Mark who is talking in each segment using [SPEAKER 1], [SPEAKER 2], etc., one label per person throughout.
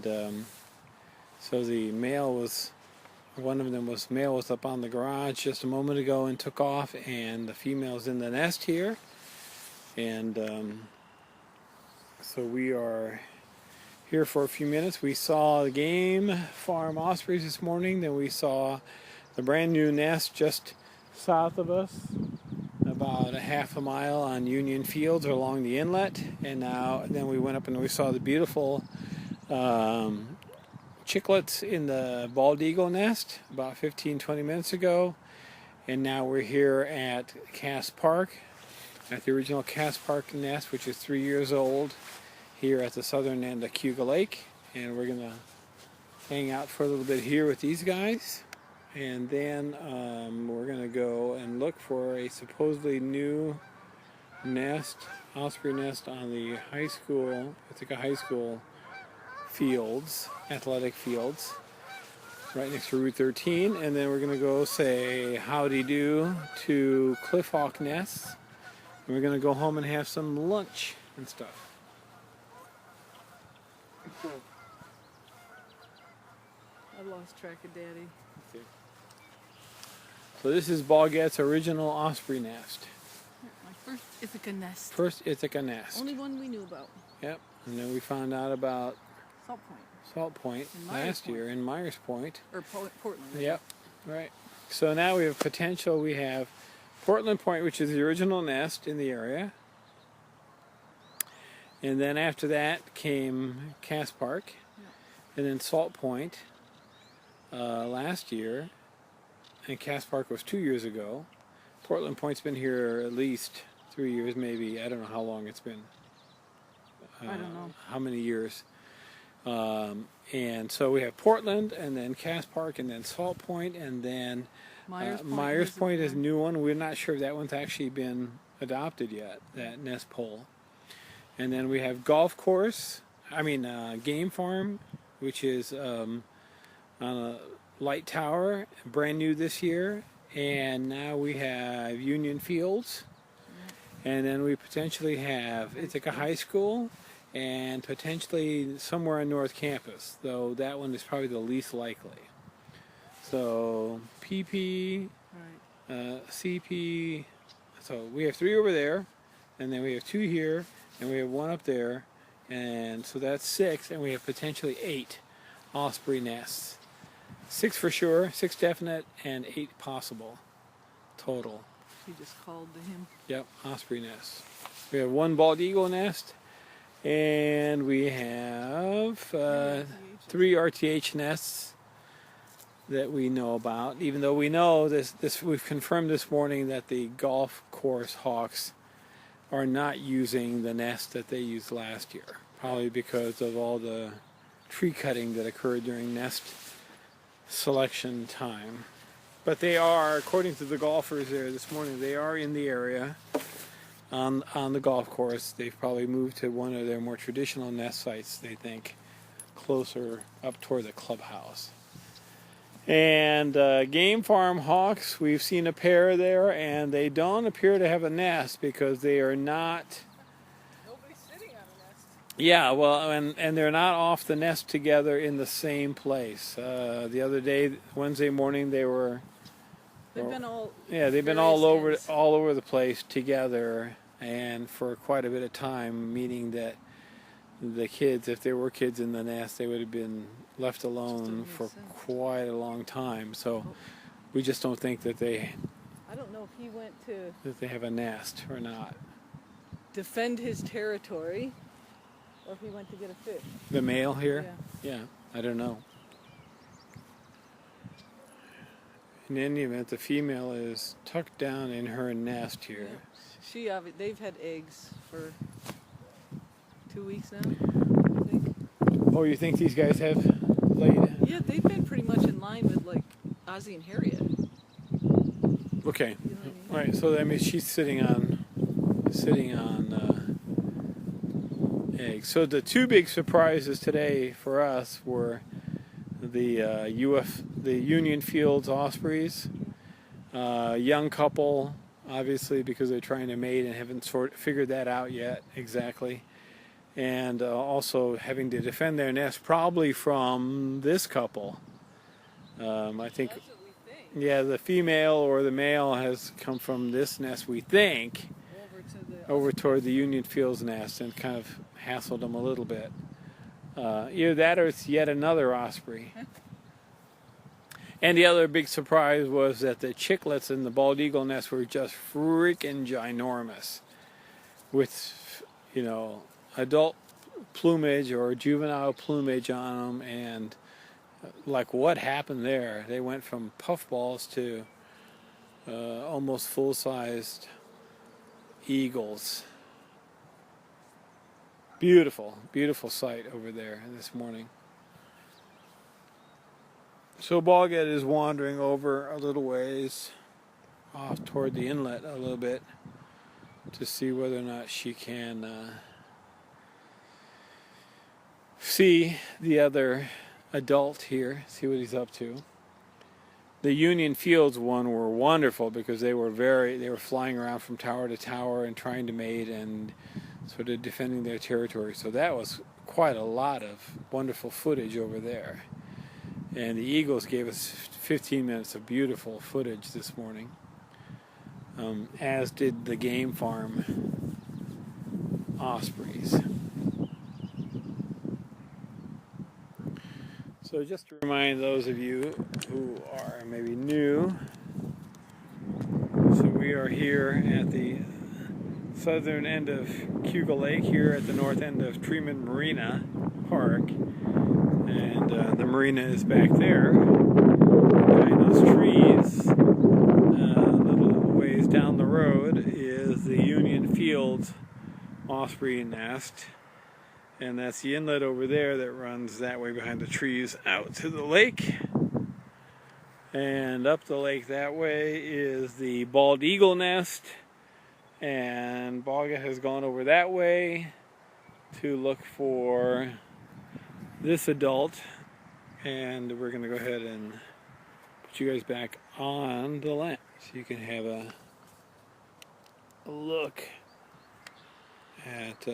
[SPEAKER 1] and so the male was, one of them was, male was up on the garage just a moment ago and took off, and the female's in the nest here. And so we are here for a few minutes. We saw the game farm ospreys this morning, then we saw the brand new nest just south of us, about a half a mile on Union Fields or along the inlet, and then we went up and we saw the beautiful chicklets in the bald eagle nest about 15-20 minutes ago. And now we're here at Cass Park, at the original Cass Park nest, which is 3 years old, here at the southern end of Cayuga Lake. And we're gonna hang out for a little bit here with these guys, and then we're gonna go and look for a supposedly new nest, osprey nest, on the high school, Ithaca High School fields, athletic fields, right next to Route 13. And then we're going to go say howdy do to cliff hawk nests, and we're going to go home and have some lunch and stuff.
[SPEAKER 2] I lost track of Daddy.
[SPEAKER 1] Okay. So this is Boggett's original osprey nest.
[SPEAKER 2] My first Ithaca nest.
[SPEAKER 1] First Ithaca nest.
[SPEAKER 2] Only one we knew about.
[SPEAKER 1] Yep. And then we found out about
[SPEAKER 2] Salt Point.
[SPEAKER 1] last year in Myers Point.
[SPEAKER 2] Or Portland.
[SPEAKER 1] Yep, right. So now we have potential. We have Portland Point, which is the original nest in the area. And then after that came Cass Park.
[SPEAKER 2] Yep.
[SPEAKER 1] And then Salt Point last year. And Cass Park was 2 years ago. Portland Point's been here at least 3 years, maybe. I don't know how long it's been.
[SPEAKER 2] I don't know.
[SPEAKER 1] How many years. And so we have Portland, and then Cass Park, and then Salt Point, and then Myers Point is a new one. We're not sure if that one's actually been adopted yet, that nest pole. And then we have game farm, which is on a light tower, brand new this year. And now we have Union Fields, and then we potentially have Ithaca High School, and potentially somewhere on North Campus, though that one is probably the least likely. So PP, CP, so we have 3 over there, and then we have 2 here, and we have 1 up there, and so that's 6, and we have potentially 8 osprey nests. 6 for sure, 6 definite, and 8 possible total.
[SPEAKER 2] She just called to him.
[SPEAKER 1] Yep, osprey nests. We have 1 bald eagle nest, and we have 3 RTH nests that we know about, even though we know this we've confirmed this morning that the golf course hawks are not using the nest that they used last year, probably because of all the tree cutting that occurred during nest selection time. But they are, according to the golfers there this morning, they are in the area on the golf course. They've probably moved to one of their more traditional nest sites, they think, closer up toward the clubhouse. And game farm hawks, we've seen a pair there, and they don't appear to have a nest because they are not.
[SPEAKER 2] Nobody's sitting on a nest.
[SPEAKER 1] Yeah, well, and they're not off the nest together in the same place. The other day, Wednesday morning, they were.
[SPEAKER 2] They've been all.
[SPEAKER 1] Yeah, they've been all over the place together, and for quite a bit of time, meaning that the kids, if there were kids in the nest, they would have been left alone for quite a long time. So we just don't think that they.
[SPEAKER 2] I don't know if he went to.
[SPEAKER 1] That they have a nest or not.
[SPEAKER 2] Defend his territory, or if he went to get a fish.
[SPEAKER 1] The male here?
[SPEAKER 2] Yeah.
[SPEAKER 1] Yeah, I don't know. In any event, the female is tucked down in her nest here.
[SPEAKER 2] Yeah. They've had eggs for 2 weeks now, I think.
[SPEAKER 1] Oh, you think these guys have laid?
[SPEAKER 2] Yeah, they've been pretty much in line with like Ozzie and Harriet.
[SPEAKER 1] Okay.
[SPEAKER 2] You know what I mean?
[SPEAKER 1] Right. So that means she's sitting on eggs. So the 2 big surprises today for us were the Union Fields Ospreys, young couple, obviously because they're trying to mate and haven't figured that out yet exactly, and also having to defend their nest probably from this couple. I think,
[SPEAKER 2] That's what we think.
[SPEAKER 1] yeah, the female or the male has come from this nest, we think, over toward the Union Fields nest and kind of hassled them a little bit. Either that or it's yet another osprey. And the other big surprise was that the chicklets in the bald eagle nest were just freaking ginormous, with, you know, adult plumage or juvenile plumage on them, and like what happened there? They went from puffballs to almost full-sized eagles. Beautiful, beautiful sight over there this morning. So Boghead is wandering over a little ways off toward the inlet a little bit to see whether or not she can see the other adult here, see what he's up to. The Union Fields one were wonderful because they were flying around from tower to tower and trying to mate and sort of defending their territory. So that was quite a lot of wonderful footage over there. And the eagles gave us 15 minutes of beautiful footage this morning, as did the game farm ospreys. So just to remind those of you who are maybe new, so we are here at the southern end of Cuba Lake, here at the north end of Tremont Marina Park. And the marina is back there, behind those trees. A little ways down the road is the Union Fields osprey nest, and that's the inlet over there that runs that way behind the trees out to the lake. And up the lake that way is the bald eagle nest, and Boghead has gone over that way to look for this adult, and we're going to go ahead and put you guys back on the land so you can have a look at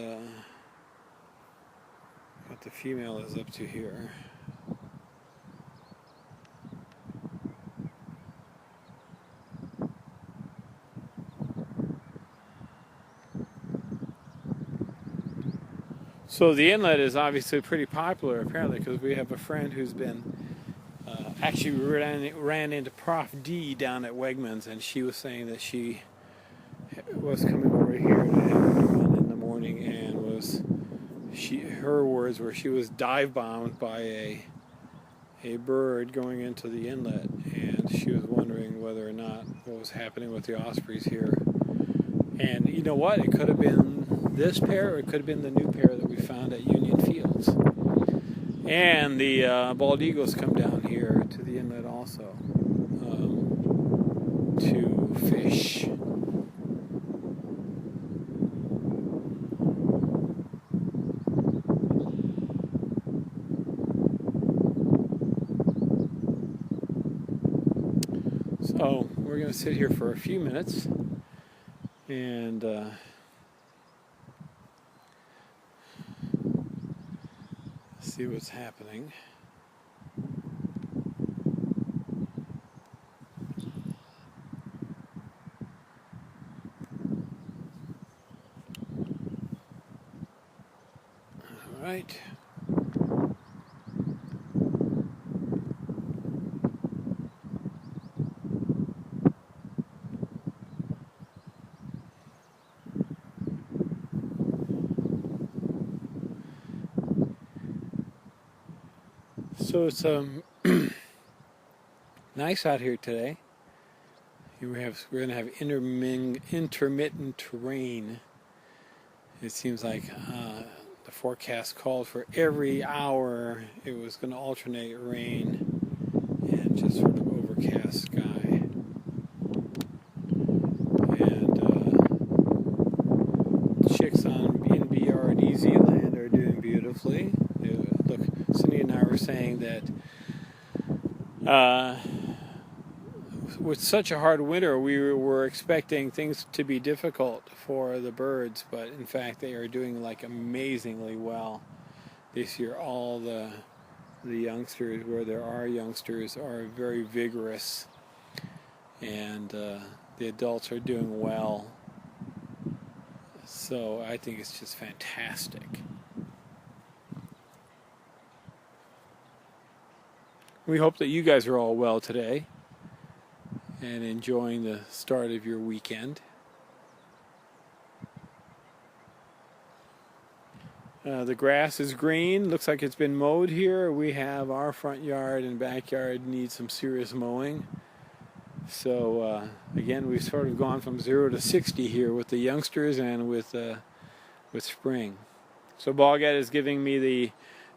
[SPEAKER 1] what the female is up to here. So the inlet is obviously pretty popular, apparently, because we have a friend who's been actually ran into Prof D down at Wegmans, and she was saying that she was coming over here to have a run in the morning, and her words were she was dive bombed by a bird going into the inlet, and she was wondering whether or not what was happening with the ospreys here. And you know what? It could have been this pair, or it could have been the new pair that we found at Union Fields. And the bald eagles come down here to the inlet also to fish. So we're going to sit here for a few minutes and see what's happening. All right. So it's nice out here today. We're going to have intermittent rain. It seems like the forecast called for every hour it was going to alternate rain and just sort of overcast sky. And chicks in BRD Zealand are doing beautifully. Look, Cindy and I were saying that with such a hard winter, we were expecting things to be difficult for the birds, but in fact they are doing like amazingly well this year. All the youngsters, where there are youngsters, are very vigorous, and the adults are doing well. So I think it's just fantastic. We hope that you guys are all well today and enjoying the start of your weekend. The grass is green. Looks like it's been mowed here. We have our front yard and backyard need some serious mowing. So again, we've sort of gone from 0 to 60 here with the youngsters and with spring. So Boghead is giving me the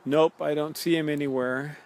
[SPEAKER 1] nope, I don't see him anywhere.